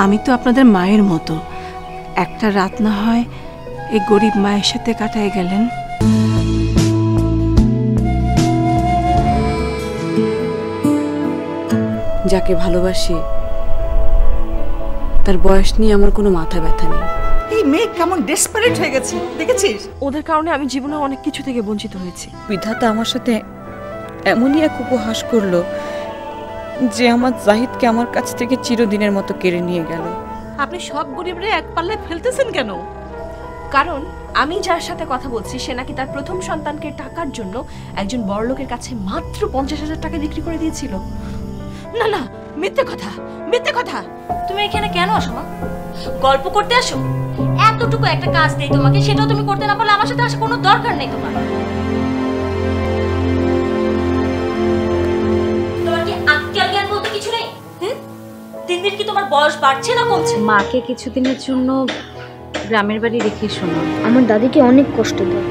আমি তো আপনাদের মায়ের মতো, একটা রাত না হয় এই গরিব মায়ের সাথে কাটায় গেলেন। যাকে ভালোবাসি তার বয়স নিয়ে আমার কোনো মাথা ব্যথা নেই। এই মেয়ে কেমন ডেসপারেট হয়ে গেছে দেখেছিস? ওদের কারণে আমি জীবনে অনেক কিছু থেকে বঞ্চিত হয়েছি। বিধাতা আমার সাথে এমনই এক উপহাস করলো যে আমার জাহিদকে আমার কাছ থেকে চিরদিনের মতো কেড়ে নিয়ে গেল। আপনি সব গরিবরে এক পাল্লায় ফেলতেছেন কেন? কারণ আমি যার সাথে কথা বলছি সে নাকি তার প্রথম সন্তানকে টাকার জন্য একজন বড়লোকের কাছে মাত্র 50,000 টাকা বিক্রি করে দিয়েছিল। না না, মিথ্যে কথা, মিথ্যে কথা। তুমি এখানে কেন আসো মা? গল্প করতে আসো? এতটুকু একটা কাজ দেই তোমাকে, সেটাও তুমি করতে না পারলে আমার সাথে আসা কোনো দরকার নেই তোমার। তোমার কি আক্কেল জ্ঞান বলতে কিছু নেই? দিন দিন কি তোমার বয়স বাড়ছে না কমছে? মাকে কিছুদিনের জন্য গ্রামের বাড়ি রেখে শোনো। আমার দাদিকে অনেক কষ্ট দেয়,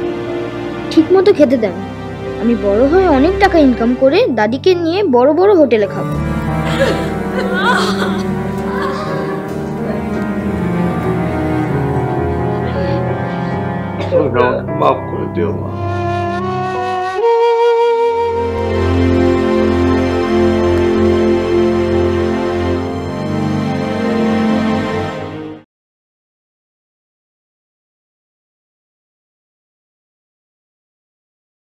ঠিক মতো খেতে দেন। আমি বড় হয়ে অনেক টাকা ইনকাম করে দাদিকে নিয়ে বড় বড় হোটেলে খাবো। মাফ করে দিও মা।